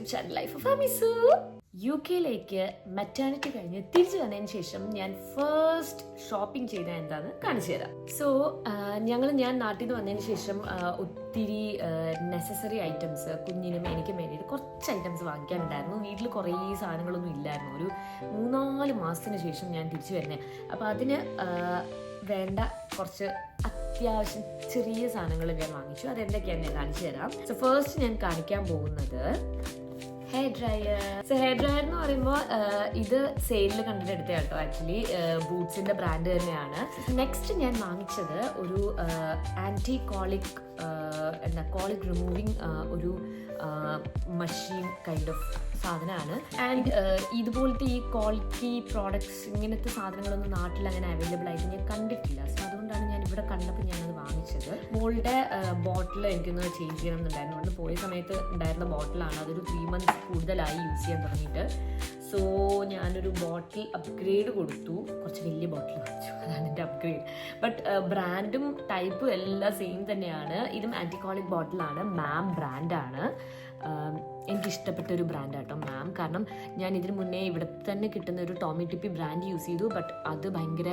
YouTube channel life of Amisu. UK maternity കഴിഞ്ഞ് തിരിച്ചു വന്നതിന് ശേഷം ഞാൻ ഫസ്റ്റ് ഷോപ്പിംഗ് ചെയ്ത എന്താന്ന് കാണിച്ചു തരാം. സോ ഞാൻ നാട്ടിൽ നിന്ന് വന്നതിന് ശേഷം ഒത്തിരി നെസസറി ഐറ്റംസ് കുഞ്ഞിനും എനിക്കും വേണ്ടിയിട്ട് കുറച്ച് ഐറ്റംസ് വാങ്ങിക്കാനുണ്ടായിരുന്നു. വീട്ടിൽ കുറേ സാധനങ്ങളൊന്നും ഇല്ലായിരുന്നു. ഒരു 3-4 മാസത്തിന് ശേഷം ഞാൻ തിരിച്ചു വരുന്നത്. അപ്പോൾ അതിന് വേണ്ട കുറച്ച് അത്യാവശ്യം ചെറിയ സാധനങ്ങൾ ഞാൻ വാങ്ങിച്ചു. അതെന്തൊക്കെയാണ് ഞാൻ കാണിച്ചു തരാം. സോ ഫസ്റ്റ് ഞാൻ കാണിക്കാൻ പോകുന്നത് hair dryer. So hair dryer എന്ന് പറയുമ്പോൾ ഇത് സെയിലിൽ കണ്ടിട്ട് എടുത്ത കേട്ടോ. ആക്ച്വലി ബൂട്ട്സിന്റെ ബ്രാൻഡ് തന്നെയാണ്. നെക്സ്റ്റ് ഞാൻ വാങ്ങിച്ചത് ഒരു ആന്റി കോളിക് കോളിക് റിമൂവിങ് ഒരു മഷീൻ കൈൻഡ് ഓഫ് സാധനമാണ്. ആൻഡ് ഇതുപോലത്തെ ഈ ക്വാളിറ്റി പ്രോഡക്ട്സ് ഇങ്ങനത്തെ സാധനങ്ങളൊന്നും നാട്ടിൽ അങ്ങനെ അവൈലബിൾ ആയിട്ട് ഞാൻ കണ്ടിട്ടില്ല. സോ അതുകൊണ്ടാണ് ഞാൻ ഇവിടെ കണ്ടപ്പോൾ ഞാനത് വാങ്ങിച്ചത്. മോളുടെ ബോട്ടിൽ എനിക്കൊന്ന് ചേഞ്ച് ചെയ്യണം എന്നുണ്ടായിരുന്നു. ഇവിടെ പോയ സമയത്ത് ഉണ്ടായിരുന്ന ബോട്ടിലാണ്. അതൊരു 3 months കൂടുതലായി യൂസ് ചെയ്യാൻ തുടങ്ങിയിട്ട്. സോ ഞാനൊരു ബോട്ടിൽ അപ്ഗ്രേഡ് കൊടുത്തു. കുറച്ച് വലിയ ബോട്ടിൽ വാങ്ങിച്ചു. അതാണ് എൻ്റെ അപ്ഗ്രേഡ്. ബട്ട് ബ്രാൻഡും ടൈപ്പും എല്ലാം സെയിം തന്നെയാണ്. ഇതും ആൻറ്റിക്കോളിക് ബോട്ടിലാണ്. മാം ബ്രാൻഡാണ്. എനിക്കിഷ്ടപ്പെട്ട ഒരു ബ്രാൻഡ് കേട്ടോ മാം. കാരണം ഞാൻ ഇതിന് മുന്നേ ഇവിടെ തന്നെ കിട്ടുന്ന ഒരു ടോമി ടിപ്പി ബ്രാൻഡ് യൂസ് ചെയ്തു. ബട്ട് അത് ഭയങ്കര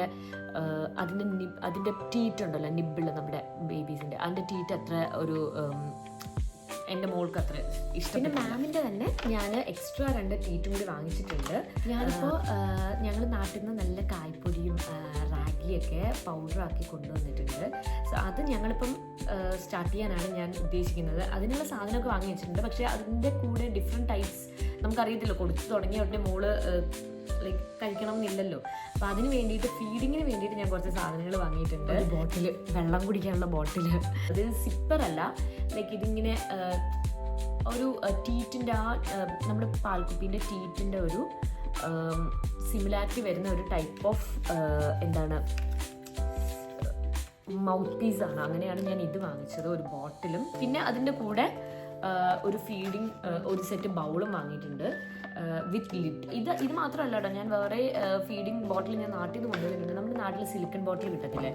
അതിൻ്റെ ടീറ്റ് ഉണ്ടല്ലോ, നിബിള് നമ്മുടെ ബേബീസിൻ്റെ, അതിൻ്റെ ടീറ്റ് അത്ര ഒരു എൻ്റെ മോൾക്ക് അത്ര ഇഷ്ടം. പിന്നെ മാമിൻ്റെ തന്നെ ഞാൻ എക്സ്ട്രാ 2 ടീറ്റും കൂടി വാങ്ങിച്ചിട്ടുണ്ട്. ഞാനിപ്പോൾ ഞങ്ങൾ നാട്ടിൽ നിന്ന് നല്ല കായ്പൊടിയും റാഗിയൊക്കെ പൗഡറാക്കി കൊണ്ടുവന്നിട്ടുണ്ട്. സോ അത് ഞങ്ങളിപ്പം സ്റ്റാർട്ട് ചെയ്യാനാണ് ഞാൻ ഉദ്ദേശിക്കുന്നത്. അതിനുള്ള സാധനമൊക്കെ വാങ്ങി വെച്ചിട്ടുണ്ട്. പക്ഷേ അതിൻ്റെ കൂടെ ഡിഫറെൻറ്റ് ടൈപ്സ് നമുക്കറിയത്തില്ല. കൊടുത്തു തുടങ്ങിയ ഉടനെ മോള് ലൈക്ക് കഴിക്കണം എന്നില്ലല്ലോ. അപ്പം അതിന് വേണ്ടിയിട്ട് ഫീഡിങ്ങിന് വേണ്ടിയിട്ട് ഞാൻ കുറച്ച് സാധനങ്ങൾ വാങ്ങിയിട്ടുണ്ട്. ബോട്ടിൽ, വെള്ളം കുടിക്കാനുള്ള ബോട്ടിൽ. അത് സിപ്പറല്ല, ലൈക്ക് ഇതിങ്ങനെ ഒരു ടീറ്റിൻ്റെ നമ്മുടെ പാൽക്കുപ്പീൻ്റെ ടീറ്റിൻ്റെ ഒരു സിമിലാരിറ്റി വരുന്ന ഒരു ടൈപ്പ് ഓഫ് മൗത്ത് പീസാണ്. അങ്ങനെയാണ് ഞാൻ ഇത് വാങ്ങിച്ചത്, ഒരു ബോട്ടിലും. പിന്നെ അതിൻ്റെ കൂടെ ഒരു ഫീഡിങ് ഒരു സെറ്റ് ബൗളും വാങ്ങിയിട്ടുണ്ട് വിത്ത് ലിഡ്. ഇത് മാത്രമല്ല കേട്ടോ, ഞാൻ വേറെ ഫീഡിങ് ബോട്ടിൽ ഞാൻ നാട്ടിൽ നിന്ന് കൊണ്ടുവരുന്നുണ്ട്. നമ്മുടെ നാട്ടിൽ സിലിക്കൺ ബോട്ടിൽ കിട്ടത്തില്ലേ,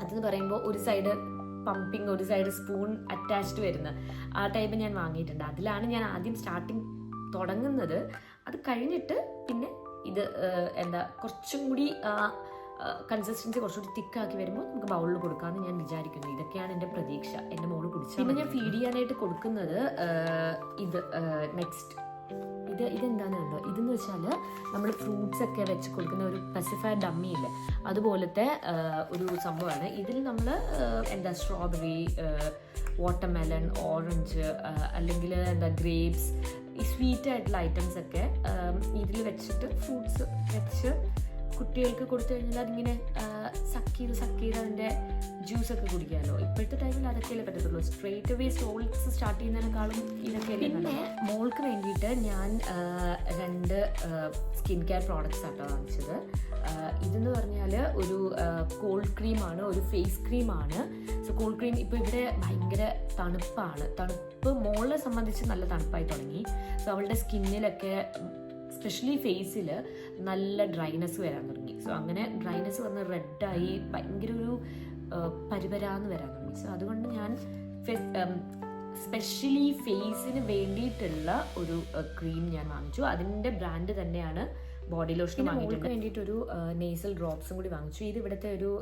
അതെന്ന് പറയുമ്പോൾ ഒരു സൈഡ് പമ്പിങ്, ഒരു സൈഡ് സ്പൂൺ അറ്റാച്ച്ഡ് വരുന്ന ആ ടൈപ്പ് ഞാൻ വാങ്ങിയിട്ടുണ്ട്. അതിലാണ് ഞാൻ ആദ്യം സ്റ്റാർട്ടിങ് തുടങ്ങുന്നത്. അത് കഴിഞ്ഞിട്ട് പിന്നെ ഇത് കുറച്ചും കൂടി കൺസിസ്റ്റൻസി കുറച്ചുകൂടി തിക്കാക്കി വരുമ്പോൾ നമുക്ക് ബൗളിൽ കൊടുക്കാമെന്ന് ഞാൻ വിചാരിക്കുന്നു. ഇതൊക്കെയാണ് എൻ്റെ പ്രതീക്ഷ. എൻ്റെ മോള് കുടിച്ചത്. പിന്നെ ഞാൻ ഫീഡ് ചെയ്യാനായിട്ട് കൊടുക്കുന്നത് നെക്സ്റ്റ് ഇതെന്താണെന്നുണ്ടോ, ഇതെന്ന് വെച്ചാൽ നമ്മൾ ഫ്രൂട്ട്സ് ഒക്കെ വെച്ച് കൊടുക്കുന്ന ഒരു പെസിഫൈഡ് ഡമ്മി ഇല്ലേ, അതുപോലത്തെ ഒരു സംഭവമാണ്. ഇതിൽ നമ്മൾ സ്ട്രോബെറി, വാട്ടർമെലൺ, ഓറഞ്ച്, അല്ലെങ്കിൽ ഗ്രേപ്സ്, ഈ സ്വീറ്റ് ആയിട്ടുള്ള ഐറ്റംസ് ഒക്കെ ഇതിൽ വെച്ചിട്ട് ഫ്രൂട്ട്സ് വെച്ച് കുട്ടികൾക്ക് കൊടുത്തു കഴിഞ്ഞാൽ അതിങ്ങനെ സക്ക് ചെയ്ത് അതിൻ്റെ ജ്യൂസൊക്കെ കുടിക്കാമല്ലോ. ഇപ്പോഴത്തെ ടൈമിൽ അതൊക്കെയല്ലേ പറ്റത്തുള്ളൂ. സ്ട്രേറ്റ് അവേ സോൾസ് സ്റ്റാർട്ട് ചെയ്യുന്നതിനേക്കാളും ഇതൊക്കെയല്ലേ. പിന്നെ മോൾക്ക് വേണ്ടിയിട്ട് ഞാൻ 2 സ്കിൻ കെയർ പ്രോഡക്റ്റ്സ് ആട്ടോ വാങ്ങിച്ചത്. ഇതെന്ന് പറഞ്ഞാൽ ഒരു കോൾഡ് ക്രീമാണ്, ഒരു ഫേസ് ക്രീമാണ്. സോ കോൾഡ് ക്രീം ഇപ്പോൾ ഇവിടെ ഭയങ്കര തണുപ്പാണ്. തണുപ്പ് മോളെ സംബന്ധിച്ച് നല്ല തണുപ്പായി തുടങ്ങി. സോ അവളുടെ സ്കിന്നിലൊക്കെ എസ്പെഷ്യലി ഫേസിൽ നല്ല ഡ്രൈനെസ് വരാൻ തുടങ്ങി. സോ അങ്ങനെ ഡ്രൈനെസ് വന്ന് റെഡായി ഭയങ്കര ഒരു പരിപരാന്ന് വരാൻ തുടങ്ങി. സോ അതുകൊണ്ട് ഞാൻ സ്പെഷ്യലി ഫേസിന് വേണ്ടിയിട്ടുള്ള ഒരു ക്രീം ഞാൻ വാങ്ങിച്ചു. അതിൻ്റെ ബ്രാൻഡ് തന്നെയാണ് ബോഡി ലോഷൻ. വാങ്ങിയിട്ട് വേണ്ടിയിട്ടൊരു നേസൽ ഡ്രോപ്സും കൂടി വാങ്ങിച്ചു. ഇത് ഇവിടുത്തെ ഒരു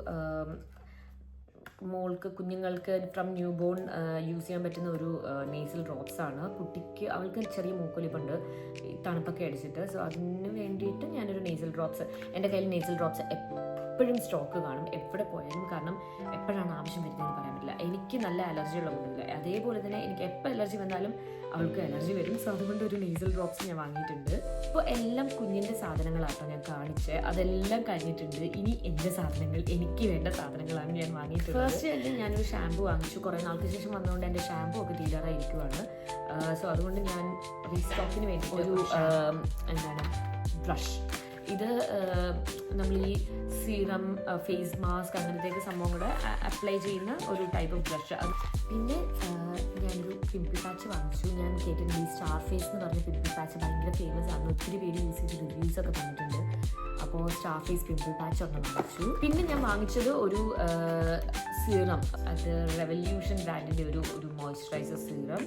മോൾക്ക്, കുഞ്ഞുങ്ങൾക്ക് ഫ്രം ന്യൂ ബോൺ യൂസ് ചെയ്യാൻ പറ്റുന്ന ഒരു നേസൽ ഡ്രോപ്സ് ആണ്. കുട്ടിക്ക്, അവൾക്ക് ചെറിയ മൂക്കൊലിപ്പുണ്ട് തണുപ്പൊക്കെ അടിച്ചിട്ട്. സോ അതിന് വേണ്ടിയിട്ട് ഞാനൊരു നേസൽ ഡ്രോപ്സ്, എൻ്റെ കയ്യിൽ നേസൽ ഡ്രോപ്സ് എപ്പോഴും സ്റ്റോക്ക് കാണും എവിടെ പോയാലും. കാരണം എപ്പോഴാണ് ആവശ്യം വരുന്നതെന്ന് പറയാൻ പറ്റില്ല. എനിക്ക് നല്ല അലർജി ഉള്ള കൂടില്ല. അതേപോലെ തന്നെ എനിക്ക് എപ്പോൾ അലർജി വന്നാലും അവൾക്ക് അലർജി വരും. സോ അതുകൊണ്ട് ഒരു നേസൽ ഡ്രോപ്സ് ഞാൻ വാങ്ങിയിട്ടുണ്ട്. ഇപ്പോൾ എല്ലാം കുഞ്ഞിൻ്റെ സാധനങ്ങളാട്ടോ ഞാൻ കാണിച്ച്. അതെല്ലാം കഴിഞ്ഞിട്ടുണ്ട്. ഇനി എൻ്റെ സാധനങ്ങൾ, എനിക്ക് വേണ്ട സാധനങ്ങളാണ് ഞാൻ വാങ്ങിയിട്ടുള്ളത്. ഫസ്റ്റ് ആയിട്ട് ഞാനൊരു ഷാമ്പു വാങ്ങിച്ചു. കുറേ നാൾക്ക് ശേഷം വന്നതുകൊണ്ട് എൻ്റെ ഷാമ്പു ഒക്കെ തീരാറായിരിക്കുവാണ്. സോ അതുകൊണ്ട് ഞാൻ റീസ്റ്റോക്കിന് വേണ്ടി ഒരു ബ്രഷ്, ഇത് നമ്മൾ ഈ സീറം, ഫേസ് മാസ്ക് അങ്ങനത്തെയൊക്കെ സംഭവം കൂടെ അപ്ലൈ ചെയ്യുന്ന ഒരു ടൈപ്പ് ഓഫ് ബ്രഷ്. പിന്നെ ഞാനൊരു പിമ്പിൾ പാച്ച് വാങ്ങിച്ചു. ഞാൻ കേട്ടിട്ടുണ്ട് ഈ സ്റ്റാർ ഫേസ് എന്ന് പറഞ്ഞ പിമ്പിൾ പാച്ച് ഭയങ്കര ഫേമസ് ആണ്. ഒത്തിരി പേര് യൂസ് ചെയ്ത് റിവ്യൂസൊക്കെ പറഞ്ഞിട്ടുണ്ട്. അപ്പോൾ സ്റ്റാർ ഫേസ് പിമ്പിൾ പാച്ച് ഒന്ന് വാങ്ങിച്ചു. പിന്നെ ഞാൻ വാങ്ങിച്ചത് ഒരു സീറം, അത് റെവല്യൂഷൻ ബ്രാൻഡിൻ്റെ ഒരു moisturiser serum.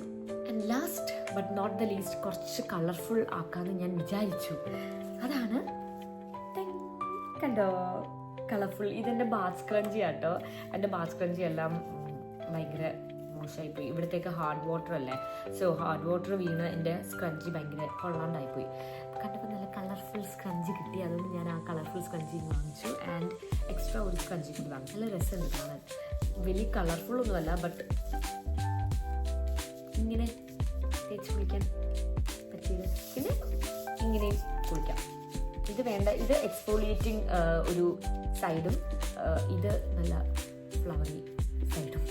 And last but not the least കുറച്ച് കളർഫുൾ ആക്കാമെന്ന് ഞാൻ വിചാരിച്ചു. അതാണ് കണ്ടോ കളർഫുൾ. ഇതെൻ്റെ ബാത്ത് സ്ക്രഞ്ചി ആട്ടോ. എൻ്റെ ബാത്ത് സ്ക്രഞ്ചി എല്ലാം ഭയങ്കര മോശമായിപ്പോയി. ഇവിടത്തേക്ക് ഹാർഡ് വാട്ടർ അല്ലേ, സോ ഹാർഡ് വാട്ടർ വീണ് എൻ്റെ സ്ക്രഞ്ചി ഭയങ്കര കൊള്ളാണ്ടായിപ്പോയി. കണ്ടപ്പോൾ നല്ല കളർഫുൾ സ്ക്രഞ്ചി കിട്ടി, അതുകൊണ്ട് ഞാൻ ആ കളർഫുൾ സ്ക്രഞ്ചി വാങ്ങിച്ചു. ആൻഡ് എക്സ്ട്രാ ഒരു സ്ക്രഞ്ചി കൂടി വാങ്ങിച്ചു. നല്ല രസമുണ്ട് കാണാൻ. വലിയ കളർഫുൾ ഒന്നുമല്ല, ബട്ട് ഇങ്ങനെ തേച്ച് കുളിക്കാൻ പറ്റിയത്. പിന്നെ ഇങ്ങനെയും കുളിക്കാം. ഇത് വേണ്ട, ഇത് എക്സ്ഫോളിയേറ്റിംഗ് ഒരു സൈഡും ഇത് നല്ല ഫ്ലവറി സൈഡും.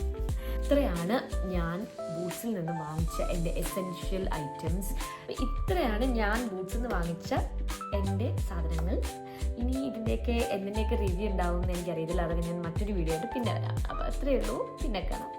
ഇത്രയാണ് ഞാൻ ബൂട്ട്സിൽ നിന്ന് വാങ്ങിച്ച എൻ്റെ എസെൻഷ്യൽ ഐറ്റംസ്. ഇത്രയാണ് ഞാൻ ബൂട്ട്സിൽ നിന്ന് വാങ്ങിച്ച എൻ്റെ സാധനങ്ങൾ. ഇനി ഇതിൻ്റെയൊക്കെ എന്തിൻ്റെയൊക്കെ റിവ്യൂ ഉണ്ടാവും എന്ന് എനിക്കറിയത്തില്ല. അതൊക്കെ ഞാൻ മറ്റൊരു വീഡിയോ ആയിട്ട് പിന്നെ വരാം. അപ്പോൾ അത്രയേ ഉള്ളൂ, പിന്നെ കാണാം.